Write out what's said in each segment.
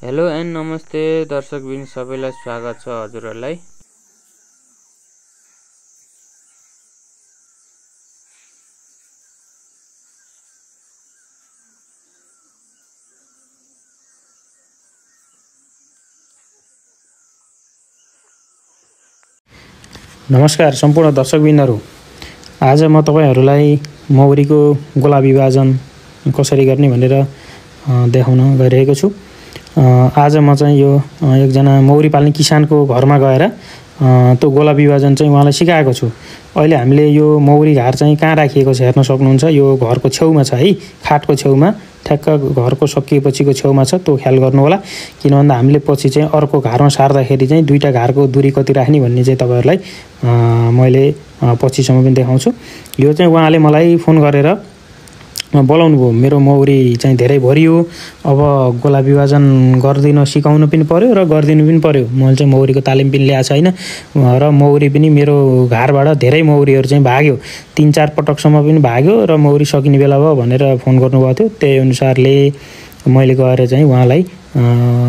Hello and नमस्ते दर्शकबिन सबैलाई स्वागत छ हजुरहरूलाई। नमस्कार सम्पूर्ण दर्शकबिनहरू। आज म तपाईहरुलाई मौरीको गोला विभाजन कसरी गर्ने भनेर देखाउन गइरहेको छु। आज म चाहिँ यो एकजना मौरी पाल्ने किसानको घरमा गएर त्यो गोला विभाजन चाहिँ उहाँलाई सिकाएको छु। अहिले हामीले यो मौरी घर चाहिँ कहाँ राखिएको छ हेर्न सक्नुहुन्छ। यो घरको छेउमा छ है, खाटको छेउमा, ठ्याक्क घरको सकिएपछिको छेउमा छ। त्यो ख्याल गर्नु होला, किन भन्दा हामीले पछि चाहिँ अर्को घरमा सार्दाखेरि चाहिँ दुईटा घरको दूरी कति राख्ने भन्ने चाहिँ तपाईहरुलाई मैले पछिसम्म पनि देखाउँछु। यो चाहिँ उहाँले मलाई फोन गरेर बोलाउनु भयो। मेरो मौरी चाहिँ धेरै भरियो, अब गोला विभाजन गर्दिन सिकाउनु पनि पर्यो र गर्दिनु पनि पर्यो। मैले चाहिँ मौरीको तालिम पनि ल्याएको छैन र मौरी पनि मेरो घरबाट धेरै मौरीहरू चाहिँ भाग्यो, 3-4 पटकसम्म पनि भाग्यो र मौरी सकिने बेला भयो भनेर फोन गर्नुभएको थियो। त्यही अनुसारले मैले गएर चाहिँ उहाँलाई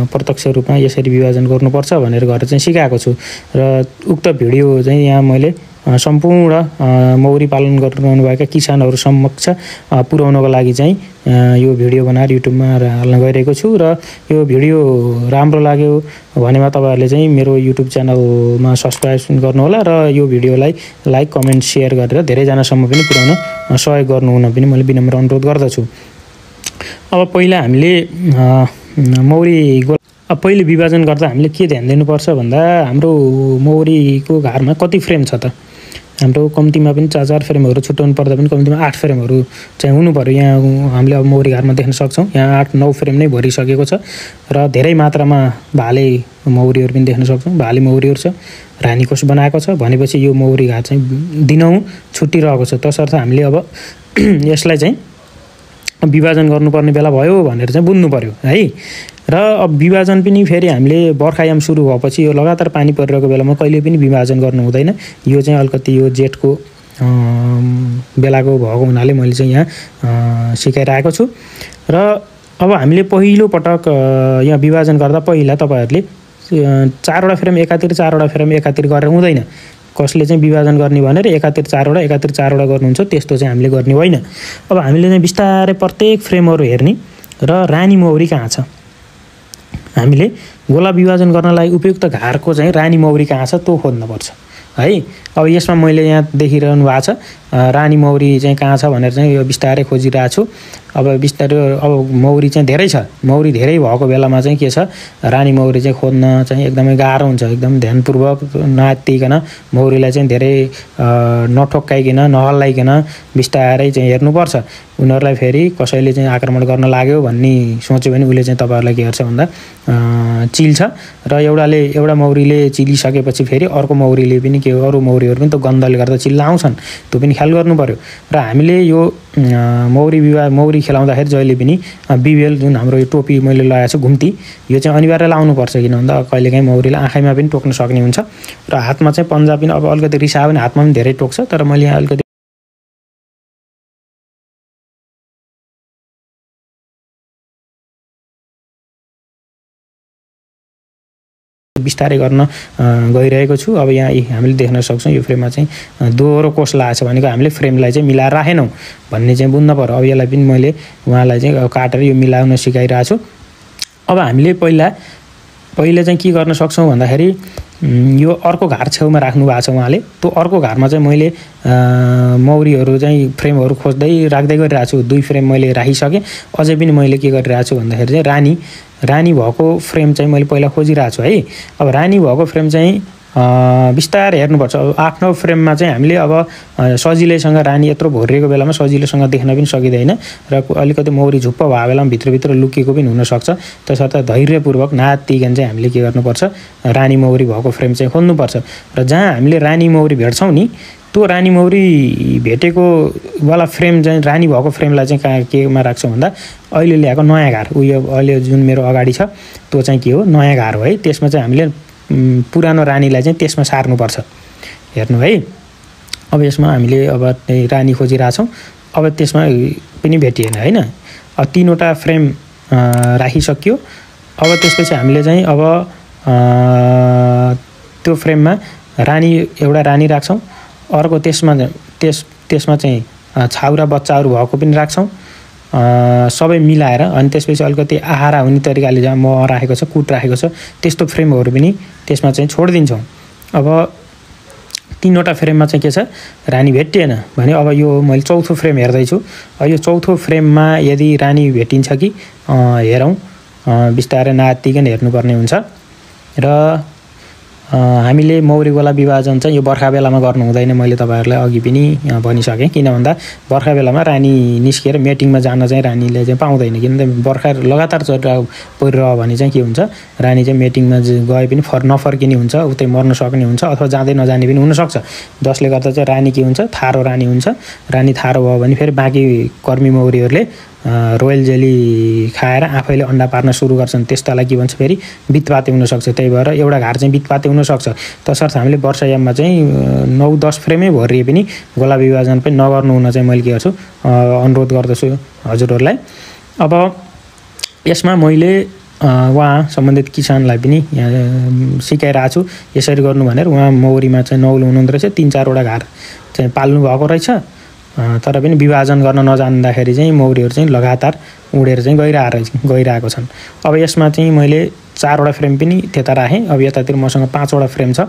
प्रत्यक्ष रूपमा यसरी विभाजन गर्नुपर्छ भनेर गएर चाहिँ सिकाएको छु। र उक्त भिडियो चाहिँ यहाँ मैले सम्पूर्ण मौरी पालन गर्नुभएका किसानहरू समक्ष पुर्याउनको लागि चाहिँ यो भिडियो बनाएर युट्युबमा हाल्न गइरहेको छु। र यो भिडियो राम्रो लाग्यो भनेमा तपाईहरुले चाहिँ मेरो युट्युब च्यानलमा सब्स्क्राइब गर्नुहोला र यो भिडियोलाई लाइक, कमेन्ट, शेयर गरेर धेरैजनासम्म पनि पुर्याउन सहयोग गर्नुहुन पनि मैले विनम्र अनुरोध गर्दछु। अब पहिला हामीले पहिले विभाजन गर्दा हामीले के ध्यान दिनुपर्छ भन्दा हाम्रो मौरीको घरमा कति फ्रेम छ त। हाम्रो कम्तीमा पनि 4 फ्रेमहरू छुट्याउनु पर्दा पनि कम्तीमा 8 फ्रेमहरू चाहिँ हुनु पर्यो। यहाँ हामीले अब मौरी घरमा देख्न सक्छौँ, यहाँ 8-9 फ्रेम नै भरिसकेको छ र धेरै मात्रामा भाले मौरीहरू पनि देख्न सक्छौँ। भाले मौरीहरू छ, रानी कोष बनाएको छ भनेपछि यो मौरी घर चाहिँ दिनौँ छुट्टिरहेको छ। तसर्थ हामीले अब यसलाई चाहिँ विभाजन गर्नुपर्ने बेला भयो भनेर चाहिँ बुझ्नु पर्यो है। र अब विभाजन पनि फेरि हामीले बर्खायाम सुरु भएपछि यो लगातार पानी परिरहेको बेलामा कहिले पनि विभाजन गर्नु हुँदैन। यो चाहिँ अलिकति यो जेठको बेलाको भएको हुनाले मैले चाहिँ यहाँ सिकाइरहेको छु। र अब हामीले पहिलो पटक यहाँ विभाजन गर्दा पहिला तपाईहरुले 4वटा फ्रेम एकातिर 4वटा फ्रेम एकातिर गरेर हुँदैन। कसले चाहिँ विभाजन गर्ने भनेर एकातिर 4वटा एकातिर 4वटा गर्नुहुन्छ, त्यस्तो चाहिँ हामीले गर्ने होइन। अब हामीले चाहिँ बिस्तारै प्रत्येक फ्रेमहरू हेर्ने र रानी मौरी कहाँ छ, हामीले गोला विभाजन गर्नलाई उपयुक्त घरको चाहिँ रानी मौरी कहाँ छ त्यो खोज्नुपर्छ है। अब यसमा मैले यहाँ देखिरहनु भएको छ रानी मौरी चाहिँ कहाँ छ भनेर चाहिँ यो बिस्तारै खोजिरहेको छु। अब बिस्तारै अब मौरी चाहिँ धेरै छ, मौरी धेरै भएको बेलामा चाहिँ के छ, रानी मौरी चाहिँ खोज्न चाहिँ एकदमै गाह्रो हुन्छ। एकदम ध्यानपूर्वक नआत्तिकन मौरीलाई चाहिँ धेरै नठोक्काइकन नहल्लाइकन बिस्तारै चाहिँ हेर्नुपर्छ। उनीहरूलाई फेरि कसैले चाहिँ आक्रमण गर्न लाग्यो भन्ने सोच्यो भने उसले चाहिँ तपाईहरुलाई के गर्छ भन्दा चिल्छ र एउटा मौरीले चिलिसकेपछि फेरि अर्को मौरीले पनि के अरू मौरीहरू पनि त गन्धले गर्दा चिल्लाउँछन्, त्यो पनि ख्याल गर्नु पर्यो। र हामीले यो मौरी खेलाउँदाखेरि जहिले पनि बिबेल जुन हाम्रो यो टोपी मैले लगाएको छु घुम्ती, यो चाहिँ अनिवार्य लाउनुपर्छ। किन भन्दा कहिलेकाहीँ मौरीलाई आँखामा पनि टोक्न सक्ने हुन्छ र हातमा चाहिँ पन्जा पनि अब अलिकति रिसायो भने हातमा पनि धेरै टोक्छ। तर मैले यहाँ अलिकति बिस्तारै गर्न गइरहेको छु। अब यहाँ हामीले देख्न सक्छौँ यो फ्रेममा चाहिँ दोहोरो कोष लागेको छ भनेको हामीले फ्रेमलाई चाहिँ मिलाएर राखेनौँ भन्ने चाहिँ बुझ्न पर्यो। अब यसलाई पनि मैले उहाँलाई चाहिँ काटेर यो मिलाउन सिकाइरहेको छु। अब हामीले पहिले चाहिँ के गर्न सक्छौँ भन्दाखेरि यो अर्को घर छेउमा राख्नु भएको छ उहाँले, त्यो अर्को घरमा चाहिँ मैले मौरीहरू चाहिँ फ्रेमहरू खोज्दै राख्दै गरिरहेको छु। 2 फ्रेम मैले राखिसकेँ। अझै पनि मैले के गरिरहेको छु भन्दाखेरि चाहिँ रानी भएको फ्रेम चाहिँ मैले पहिला खोजिरहेको छु है। अब रानी भएको फ्रेम चाहिँ बिस्तारै हेर्नुपर्छ। अब 8-9 फ्रेममा चाहिँ हामीले अब सजिलैसँग रानी यत्रो भरिएको बेलामा सजिलैसँग देख्न पनि सकिँदैन र अलिकति मौरी झुप्प भएको बेलामा भित्रभित्र लुकेको पनि हुनसक्छ। त्यसर्थ धैर्यपूर्वक नआत्तिकन चाहिँ हामीले के गर्नुपर्छ, रानी मौरी भएको फ्रेम चाहिँ खोज्नुपर्छ। र जहाँ हामीले रानी मौरी भेट्छौँ नि, त्यो रानी मौरी भेटेको वाला फ्रेम चाहिँ रानी भएको फ्रेमलाई चाहिँ कहाँ केमा राख्छौँ भन्दा अहिले ल्याएको नयाँ घर, उयो अहिले जुन मेरो अगाडि छ त्यो चाहिँ के हो, नयाँ घर हो है। त्यसमा चाहिँ हामीले पुरानो रानीलाई चाहिँ त्यसमा सार्नुपर्छ। हेर्नु है, अब यसमा हामीले अब रानी खोजिरहेछौँ। अब त्यसमा पनि भेटिएन हैन। 3वटा फ्रेम राखिसक्यो। अब त्यसपछि हामीले चाहिँ अब त्यो फ्रेममा एउटा रानी राख्छौँ, अर्को त्यसमा चाहिँ छाउरा बच्चाहरू भएको पनि राख्छौँ, सबै मिलाएर। अनि त्यसपछि अलिकति आहारा हुने तरिकाले जहाँ मह राखेको छ, कुट राखेको छ, त्यस्तो फ्रेमहरू पनि त्यसमा चाहिँ छोडिदिन्छौँ। अब 3वटा फ्रेममा चाहिँ के छ, रानी भेटिएन भने अब यो मैले चौथो फ्रेम हेर्दैछु। यो चौथो फ्रेममा यदि रानी भेटिन्छ कि हेरौँ, बिस्तारै नआत्तिकन हेर्नुपर्ने हुन्छ। र हामीले मौरी गोला विभाजन चाहिँ यो बर्खा बेलामा गर्नु हुँदैन, मैले तपाईँहरूलाई अघि पनि भनिसकेँ। किन भन्दा बर्खा बेलामा रानी निस्किएर मेटिङमा जान चाहिँ रानीले चाहिँ पाउँदैन, किनभने बर्खा लगातार परिरह्यो भने चाहिँ के हुन्छ, रानी चाहिँ मेटिङमा गए पनि नफर्किने हुन्छ, उतै मर्न सक्ने हुन्छ, अथवा जाँदै नजाने पनि हुनसक्छ। जसले गर्दा चाहिँ रानी के हुन्छ, थारो रानी हुन्छ। रानी थारो भयो भने फेरि बाँकी कर्मी मौरीहरूले रोयल जेली खाएर आफैले अन्डा पार्न सुरु गर्छन्। त्यस्तालाई के भन्छ, फेरि बितपाते हुनसक्छ। त्यही भएर एउटा घार चाहिँ बितपाते हुनसक्छ। तसर्थ हामीले वर्षायाममा चाहिँ 9-10 फ्रेमै भरिए पनि गोला विभाजन पनि नगर्नु हुन चाहिँ मैले के गर्छु, अनुरोध गर्दछु हजुरहरूलाई। अब यसमा मैले उहाँ सम्बन्धित किसानलाई पनि यहाँ सिकाइरहेको छु यसरी गर्नु भनेर। उहाँ मौरीमा चाहिँ नौलो हुनुहुँदो रहेछ, 3-4वटा घार चाहिँ पाल्नु भएको रहेछ। तर पनि विभाजन गर्न नजान्दाखेरि चाहिँ मौरीहरू चाहिँ लगातार उडेर चाहिँ गइरहेको छन्। अब यसमा चाहिँ मैले 4वटा फ्रेम पनि त्यता राखेँ। अब यतातिर मसँग 5वटा फ्रेम छ।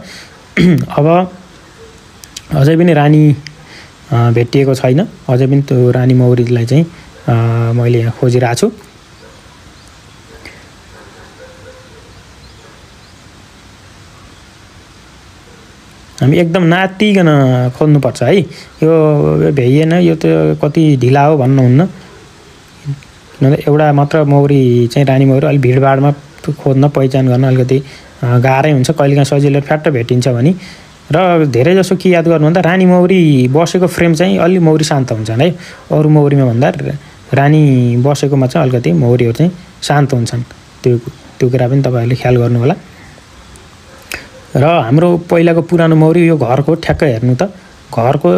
अब अझै पनि रानी भेटिएको छैन, अझै पनि त्यो रानी मौरीलाई चाहिँ मैले यहाँ खोजिरहेको छु। हामी एकदम नातिकन खोज्नुपर्छ है। यो भ्याइएन, यो त कति ढिला हो भन्नुहुन्न। एउटा मात्र मौरी चाहिँ रानी मौरी अलिक भिडभाडमा खोज्न पहिचान गर्न अलिकति गाह्रै हुन्छ। कहिलेकाहीँ सजिलो फ्याट्ट भेटिन्छ भने। र धेरै जसो के याद गर्नु भन्दा रानी मौरी बसेको फ्रेम चाहिँ अलि मौरी शान्त हुन्छन् है। अरू मौरीमा भन्दा रानी बसेकोमा चाहिँ अलिकति मौरीहरू चाहिँ शान्त हुन्छन्। त्यो कुरा पनि तपाईँहरूले ख्याल गर्नु होला। र हाम्रो पहिलाको पुरानो मौरी यो घरको ठ्याक्क हेर्नु त, घरको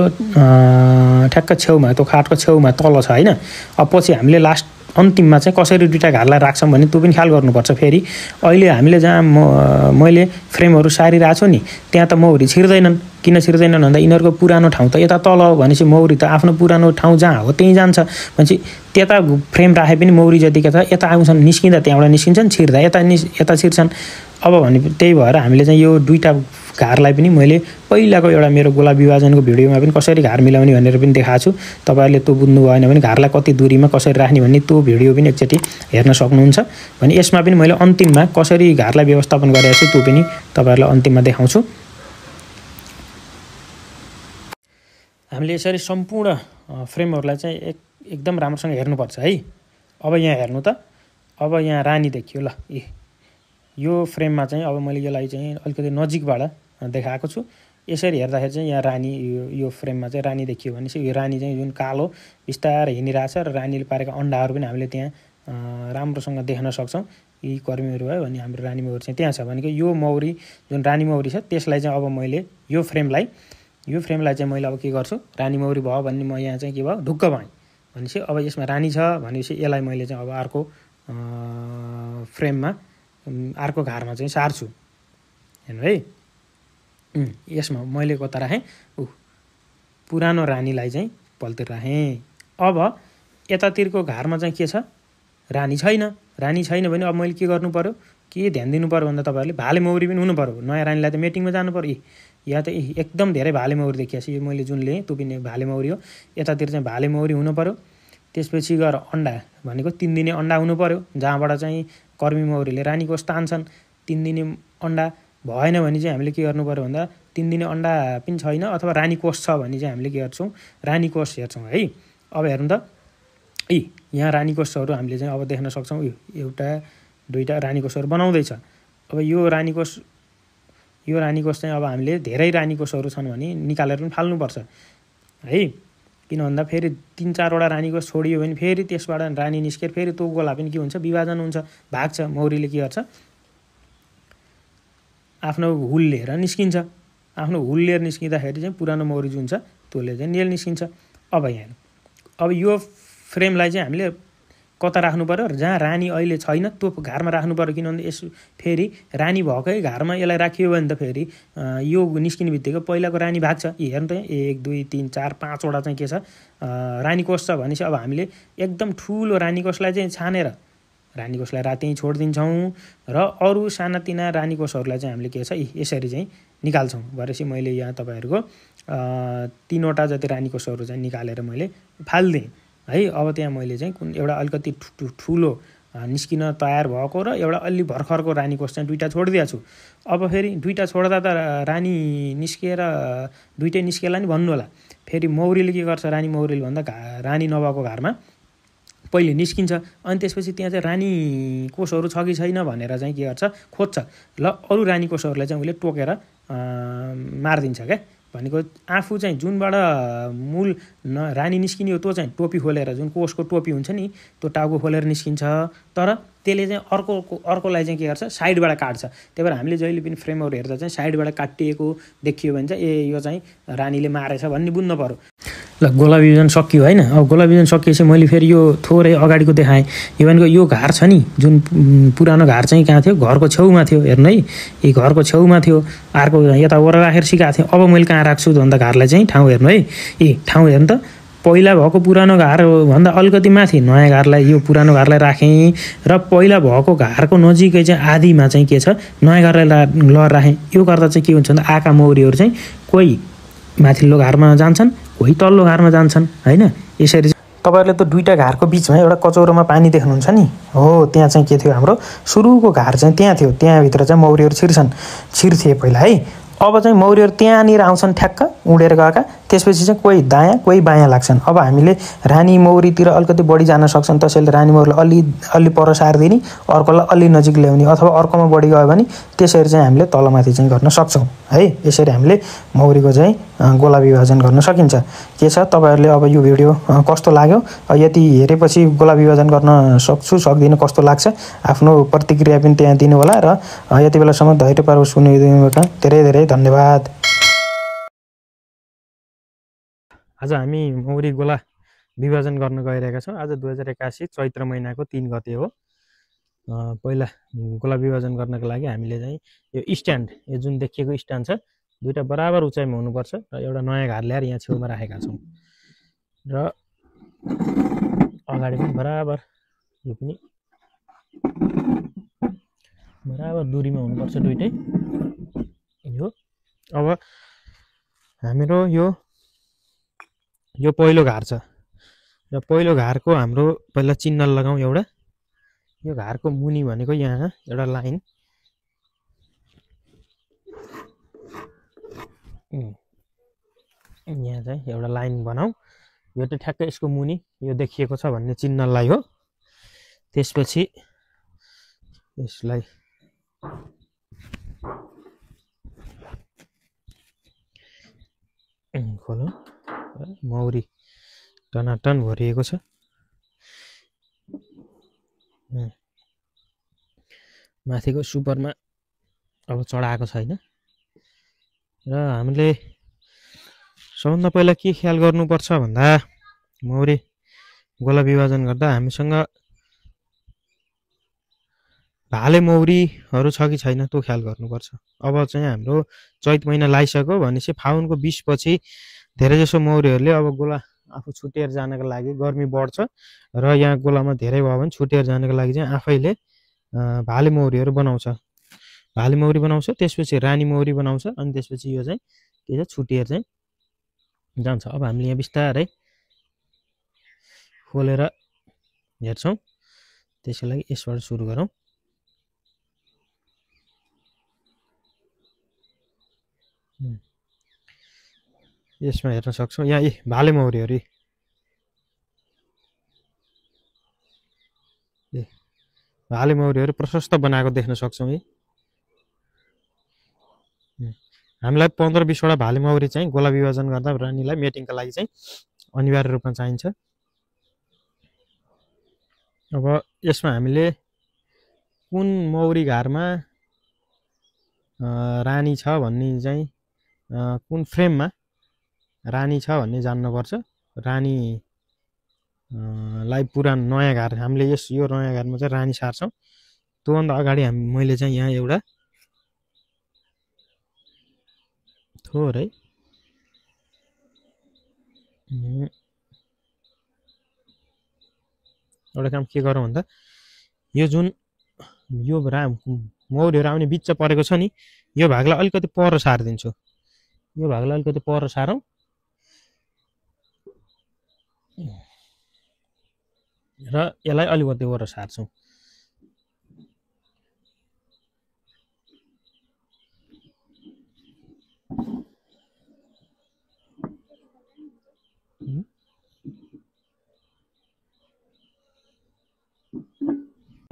ठ्याक्क छेउमा, त्यो खाटको छेउमा तल छ होइन। अब पछि हामीले लास्ट अन्तिममा चाहिँ कसरी 2टा घारलाई राख्छौँ भने त्यो पनि ख्याल गर्नुपर्छ। फेरि अहिले हामीले जहाँ मैले फ्रेमहरू सारिरहेको छु नि, त्यहाँ त मौरी छिर्दैनन्। किन छिर्दैनन् भन्दा यिनीहरूको पुरानो ठाउँ त यता तल हो भनेपछि मौरी त आफ्नो पुरानो ठाउँ जहाँ हो त्यहीँ जान्छ भनेपछि त्यता फ्रेम राखे पनि मौरी जतिका छ यता आउँछन्, निस्किँदा त्यहाँबाट निस्किन्छन्, छिर्दा यता छिर्छन्। अब भने त्यही भएर हामीले चाहिँ यो 2टा घारलाई पनि मैले पहिलाको एउटा मेरो गोला विभाजनको भिडियोमा पनि कसरी घार मिलाउने भनेर पनि देखाएको छु। तपाईँहरूले त्यो बुझ्नु भएन भने घारलाई कति दूरीमा कसरी राख्ने भन्ने त्यो भिडियो पनि एकचोटि हेर्न सक्नुहुन्छ। भने यसमा पनि मैले अन्तिममा कसरी घारलाई व्यवस्थापन गरेको छु त्यो पनि तपाईँहरूलाई अन्तिममा देखाउँछु। हामीले यसरी सम्पूर्ण फ्रेमहरूलाई चाहिँ एकदम राम्रोसँग हेर्नुपर्छ है। अब यहाँ हेर्नु त, अब यहाँ रानी देखियो ल। यो फ्रेममा चाहिँ अब मैले यसलाई चाहिँ अलिकति नजिकबाट देखाएको छु। यसरी हेर्दाखेरि चाहिँ यहाँ रानी, यो फ्रेममा चाहिँ रानी देखियो भनेपछि यो रानी चाहिँ जुन कालो बिस्तारै हिँडिरहेछ र रानीले पारेका अन्डाहरू पनि हामीले त्यहाँ राम्रोसँग देख्न सक्छौँ। यी कर्मीहरू भयो भने हाम्रो रानी मौरी चाहिँ त्यहाँ छ भनेको यो मौरी जुन रानी मौरी छ त्यसलाई चाहिँ अब मैले यो फ्रेमलाई चाहिँ मैले अब के गर्छु, रानी मौरी भयो भने म यहाँ चाहिँ के भयो ढुक्क भएँ भनेपछि अब यसमा रानी छ भनेपछि यसलाई मैले चाहिँ अब अर्को फ्रेममा अर्को घारमा चाहिँ सार्छु। हेर्नु है, यसमा मैले कता राखेँ, पुरानो रानीलाई चाहिँ पल्तिर राखेँ। अब यतातिरको घारमा चाहिँ के छ, रानी छैन। रानी छैन भने अब मैले के गर्नु पऱ्यो, के ध्यान दिनु पऱ्यो भन्दा तपाईँहरूले भाले मौरी पनि हुनु पऱ्यो। नयाँ रानीलाई त मेटिङमा जानु पऱ्यो। यहाँ त एकदम धेरै भाले मौरी देखिएछ। यो मैले जुन लिएँ त्यो पनि भाले मौरी हो। यतातिर चाहिँ भाले मौरी हुनु पऱ्यो। त्यसपछि गएर अन्डा भनेको 3 दिने अन्डा हुनु पऱ्यो, जहाँबाट चाहिँ कर्मी मौरीले रानी कोष तान्छन्। 3 दिने अन्डा भएन भने चाहिँ हामीले के गर्नु पऱ्यो भन्दा 3 दिने अन्डा पनि छैन अथवा रानी कोष छ भने चाहिँ हामीले के गर्छौँ, रानी कोष हेर्छौँ है। अब हेर्नु त, यहाँ रानी कोषहरू हामीले चाहिँ अब देख्न सक्छौँ। एउटा 2टा रानी कोषहरू बनाउँदैछ। अब यो रानी कोष चाहिँ अब हामीले धेरै रानी कोषहरू छन् भने निकालेर पनि फाल्नुपर्छ है। किन भन्दा फेरि 3-4वटा रानी कोष छोडियो भने फेरि त्यसबाट रानी निस्केर फेरि त्यो गोला पनि के हुन्छ, विभाजन हुन्छ, भाग्छ। मौरीले के गर्छ, आफ्नो हुल लिएर निस्किन्छ। आफ्नो हुल लिएर निस्किँदाखेरि चाहिँ पुरानो मौरी जुन छ त्यसले चाहिँ नेल निस्किन्छ। अब यहाँ अब यो फ्रेमलाई चाहिँ हामीले कता राख्नु पर्यो, जहाँ रानी अहिले छैन त्यो घारमा राख्नु पर्यो। किनभने यस फेरि रानी भएकै घारमा यसलाई राखियो भने त फेरि यो निस्किने बित्तिकै पहिलाको रानी भाग्छ। हेर्नु त 1 2 3 4 5वटा चाहिँ के छ रानी कोष छ भनेपछि अब हामीले एकदम ठुलो रानी कोषलाई चाहिँ छानेर रानी कोषलाई राति छोडिदिन्छौँ र अरू सानातिना रानी कोषहरूलाई चाहिँ हामीले के छ यसरी चाहिँ निकाल्छौँ। भनेपछि मैले यहाँ तपाईँहरूको 3वटा जति रानी कोषहरू चाहिँ निकालेर मैले फालिदिएँ है। अब त्यहाँ मैले चाहिँ कुन एउटा अलिकति ठुलो निस्किन तयार भएको र एउटा अलि भर्खरको रानी कोष चाहिँ 2टा छोडिदिएको छु। अब फेरि 2टा छोड्दा त रानी निस्किएर 2टै निस्केला नि भन्नु होला। फेरि मौरीले के गर्छ, रानी मौरीले भन्दा रानी नभएको घरमा पहिले निस्किन्छ अनि त्यसपछि त्यहाँ चाहिँ रानी कोषहरू छ कि छैन भनेर चाहिँ के गर्छ खोज्छ। ल अरू रानी कोषहरूलाई चाहिँ उसले टोकेर मारिदिन्छ क्या। भनेको आफू चाहिँ जुनबाट मूल रानी निस्किने हो त्यो चाहिँ टोपी खोलेर जुन कोषको टोपी हुन्छ नि त्यो टाउको खोलेर निस्किन्छ, तर त्यसले चाहिँ अर्कोलाई चाहिँ के गर्छ साइडबाट काट्छ। त्यही भएर हामीले जहिले पनि फ्रेमहरू हेर्दा चाहिँ साइडबाट काटिएको देखियो भने चाहिँ यो चाहिँ रानीले मारेछ भन्ने बुझ्नु पर्यो। ल गोला विभाजन सकियो होइन। अब गोला विभाजन सकिएपछि मैले फेरि यो थोरै अगाडिको देखाएँ। यो भनेको यो घार छ नि जुन पुरानो घार चाहिँ कहाँ थियो, घरको छेउमा थियो। हेर्नु है, यी घरको छेउमा थियो, अर्को यता वर राखेर सिकाएको थिएँ। अब मैले कहाँ राख्छु भन्दा घरलाई चाहिँ ठाउँ हेर्नु है, ठाउँ हेर्नु त पहिला भएको पुरानो घार भन्दा अलिकति माथि नयाँ घरलाई यो पुरानो घरलाई राखेँ र पहिला भएको घरको नजिकै चाहिँ आधीमा चाहिँ के छ नयाँ घरलाई लहर राखेँ। यो गर्दा चाहिँ के हुन्छ भन्दा आँखा मौरीहरू चाहिँ कोही माथिल्लो घरमा जान्छन्, कोही तल्लो घरमा जान्छन् होइन। यसरी तपाईँहरूले त 2टा घरको बिचमा एउटा कचौरोमा पानी देख्नुहुन्छ नि, हो त्यहाँ चाहिँ के थियो हाम्रो सुरुको घार चाहिँ त्यहाँ थियो। त्यहाँभित्र चाहिँ मौरीहरू छिर्थे पहिला है। अब चाहिँ मौरीहरू त्यहाँनिर आउँछन् ठ्याक्क उडेर गएका, त्यसपछि चाहिँ कोही दायाँ कोही बायाँ लाग्छन्। अब हामीले रानी मौरीतिर अलिकति बढी जान सक्छन्, त्यसैले रानी मौरीलाई अलि पर सारिदिने, अर्कोलाई अलि नजिक ल्याउने, अथवा अर्कोमा बढी गयो भने त्यसरी चाहिँ हामीले तलमाथि चाहिँ गर्न सक्छौँ है। यसरी हामीले मौरीको चाहिँ गोला विभाजन गर्न सकिन्छ। के छ तपाईँहरूले अब यो भिडियो कस्तो लाग्यो, यति हेरेपछि गोला विभाजन गर्न सक्छु सक्दिनँ कस्तो लाग्छ आफ्नो प्रतिक्रिया पनि त्यहाँ दिनु होला। र यति बेलासम्म धैर्य पारेर सुनिदिनुभएका धेरै धेरै धन्यवाद। आज हामी मौरी गोला विभाजन गर्न गइरहेका छौँ। आज 2081 चैत्र महिनाको 3 गते हो। पहिला गोला विभाजन गर्नको लागि हामीले चाहिँ यो स्ट्यान्ड, यो जुन देखिएको स्ट्यान्ड छ 2टा बराबर उचाइमा हुनुपर्छ र एउटा नयाँ घार ल्याएर यहाँ छेउमा राखेका छौँ र अगाडि पनि बराबर यो पनि बराबर दूरीमा हुनुपर्छ 2टै यो। अब हाम्रो यो पहिलो घार छ र पहिलो घारको हाम्रो पहिला चिन्ह लगाउँ एउटा। यो घारको मुनि भनेको यहाँ एउटा लाइन यहाँ चाहिँ एउटा लाइन बनाऊ। यो त ठ्याक्कै यसको मुनि यो देखिएको छ भन्ने चिन्हलाई हो। त्यसपछि यसलाई खोलौँ। मौरी टनाटन भरिएको छ। माथिको सुपरमा अब चढाएको छैन र हामीले सबभन्दा पहिला के ख्याल गर्नुपर्छ भन्दा मौरी गोला विभाजन गर्दा हामीसँग भाले मौरीहरू छ कि छैन त्यो ख्याल गर्नुपर्छ। अब चाहिँ हाम्रो चैत महिना लागिसक्यो भनेपछि फागुनको 20 पछि धेरैजसो मौरीहरूले अब गोला आफू छुटेर जानको लागि गर्मी बढ्छ र यहाँ गोलामा धेरै भयो भने छुटेर जानको लागि चाहिँ आफैले भाले मौरीहरू बनाउँछ। भाले मौरी बनाउँछ, त्यसपछि रानी मौरी बनाउँछ अनि त्यसपछि यो चाहिँ के छ छुटेर चाहिँ जान्छ। अब हामीले यहाँ बिस्तारै खोलेर हेर्छौँ। त्यसको लागि यसबाट सुरु गरौँ। यसमा हेर्न सक्छौँ यहाँ भाले मौरीहरू भाले मौरीहरू प्रशस्त बनाएको देख्न सक्छौँ। हामीलाई 15-20वटा भाले मौरी चाहिँ गोला विभाजन गर्दा रानीलाई मेटिङका लागि चाहिँ अनिवार्य रूपमा चाहिन्छ। अब यसमा हामीले कुन मौरी घारमा रानी छ भन्ने चाहिँ कुन फ्रेममा रानी छ भन्ने जान्नुपर्छ। लाई पुरानो नयाँ घार हामीले यो नयाँ घारमा चाहिँ रानी सार्छौँ। त्योभन्दा अगाडि मैले चाहिँ यहाँ एउटा थोरै एउटा काम के गरौँ भन्दा यो जुन यो मौरीहरू आउने बिच परेको छ नि, यो भागलाई अलिकति पर सारिदिन्छु। यो भागलाई अलिकति पर सारौँ र यसलाई अलिकति पर सार्छौँ।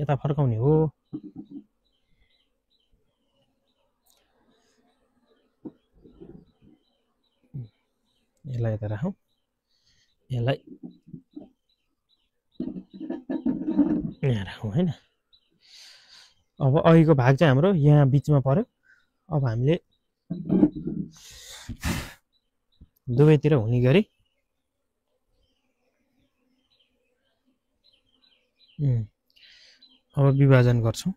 यता फर्काउने हो। यसलाई यता राखौँ। यसलाई यहाँ राखौँ हैन। अब अघिको भाग चाहिँ हाम्रो यहाँ बिचमा पर्यो। अब हामीले दुवैतिर हुने गरी अब विभाजन गर्छौँ।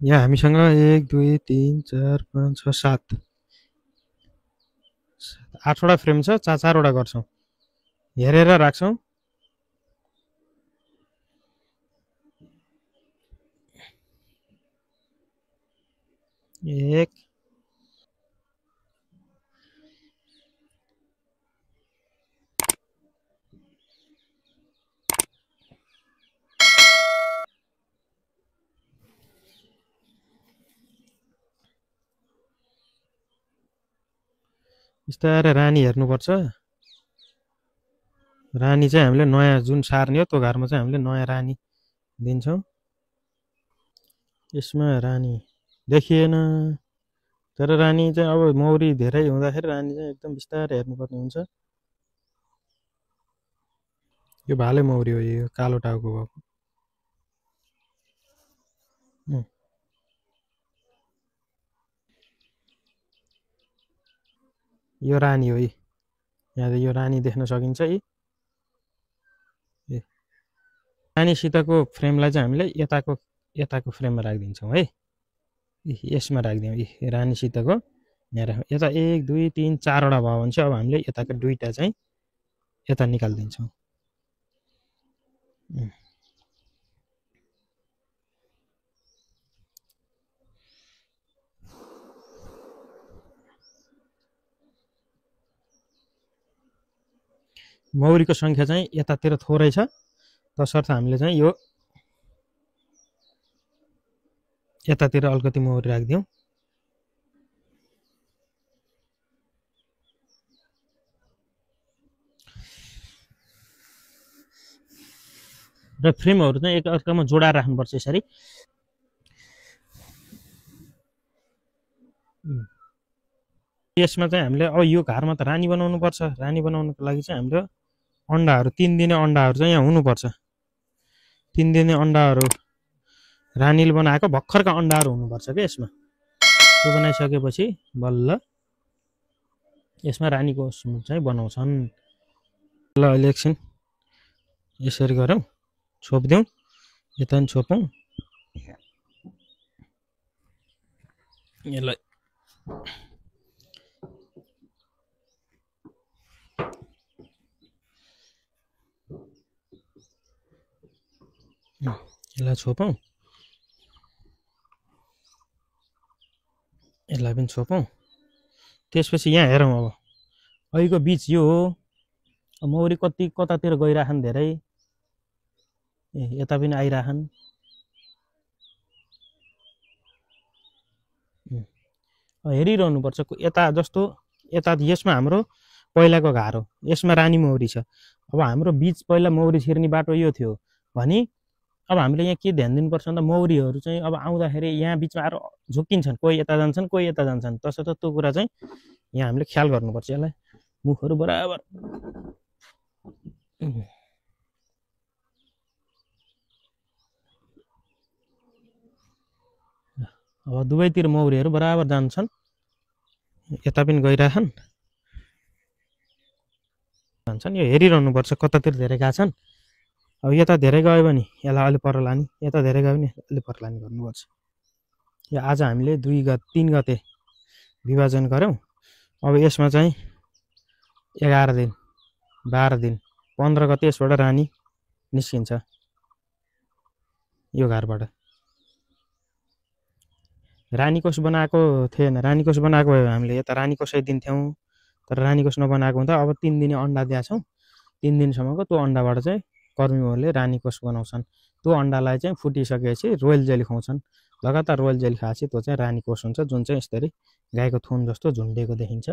यहाँ हामीसँग 1 2 3 4 5 6 7 8वटा फ्रेम छ। 4-4वटा गर्छौँ। हेरेर राख्छौँ। 1 बिस्तारै रानी हेर्नुपर्छ। रानी चाहिँ हामीले नयाँ जुन सार्ने हो त्यो घरमा चाहिँ हामीले नयाँ रानी दिन्छौँ। यसमा रानी देखिएन, तर रानी चाहिँ अब मौरी धेरै हुँदाखेरि रानी चाहिँ एकदम बिस्तारै हेर्नुपर्ने हुन्छ। यो भाले मौरी हो, यो कालो टाउको भएको। यो रानी हो। यहाँ यो रानी देख्न सकिन्छ। रानीसितको फ्रेमलाई चाहिँ हामीले यताको फ्रेममा राखिदिन्छौँ है। यसमा राखिदिउँ। रानीसितको यहाँ राखौँ। यता 1 2 3 4वटा भयो भने चाहिँ अब हामीले यताको 2टा चाहिँ यता निकालिदिन्छौँ। मौरीको सङ्ख्या चाहिँ यतातिर थोरै छ, तसर्थ हामीले चाहिँ यो यतातिर अलिकति मौरी राखिदिउँ। र फ्रेमहरू चाहिँ एकअर्कामा जोडाएर राख्नुपर्छ यसरी। यसमा चाहिँ हामीले अब यो घरमा त रानी बनाउनु पर्छ। रानी बनाउनुको लागि चाहिँ हाम्रो अन्डाहरू 3 दिने अन्डाहरू चाहिँ यहाँ हुनुपर्छ। 3 दिने अन्डाहरू रानीले बनाएको भर्खरका अन्डाहरू हुनुपर्छ के यसमा। त्यो बनाइसकेपछि बल्ल यसमा रानीको चाहिँ बनाउँछन्। ल अहिले एकछिन यसरी गरौँ, छोपिदिउँ। यता पनि छोपौँ। यसलाई छोपौँ। यसलाई पनि छोपौँ। त्यसपछि यहाँ हेरौँ। अब अहिलेको बिच यो हो। मौरी कतातिर गइराखन् धेरै। यता पनि आइराखन्। हेरिरहनुपर्छ। यता जस्तो यता यसमा हाम्रो पहिलाको घर हो। यसमा रानी मौरी छ। अब हाम्रो बिच पहिला मौरी छिर्ने बाटो यो थियो भने अब हामीले यहाँ के ध्यान दिनुपर्छ भन्दा मौरीहरू चाहिँ अब आउँदाखेरि यहाँ बिचमा आएर झुक्किन्छन्। कोही यता जान्छन्, कोही यता जान्छन्। तसर्थ त्यो कुरा चाहिँ यहाँ हामीले ख्याल गर्नुपर्छ। यसलाई मुखहरू बराबर अब दुवैतिर मौरीहरू बराबर जान्छन्, यता पनि गइरहेछन् जान्छन्। यो हेरिरहनुपर्छ कतातिर धेरै गएको छन्। अब यता धेरै गयो भने यसलाई अलि पर लाने, यता धेरै गयो भने अलि पर लाने गर्नुपर्छ। यो आज हामीले 3 गते विभाजन गऱ्यौँ। अब यसमा चाहिँ 11 दिन 12 दिन 15 गते यसबाट रानी निस्किन्छ यो घरबाट। रानीकोष बनाएको थिएन, रानीकोष बनाएको भए हामीले यता रानीकोषै दिन्थ्यौँ, तर रानीकोष नबनाएको हुँदा अब 3 दिने अन्डा दिएछौँ। 3 दिनसम्मको त्यो अन्डाबाट चाहिँ कर्मीहरूले रानीकोष बनाउँछन्। त्यो अन्डालाई चाहिँ फुटिसकेपछि रोयल जेली खुवाउँछन्। लगातार रोयल जेली खाएपछि त्यो चाहिँ रानीकोष हुन्छ, जुन चाहिँ यसरी गाईको थुन जस्तो झुन्डिएको देखिन्छ।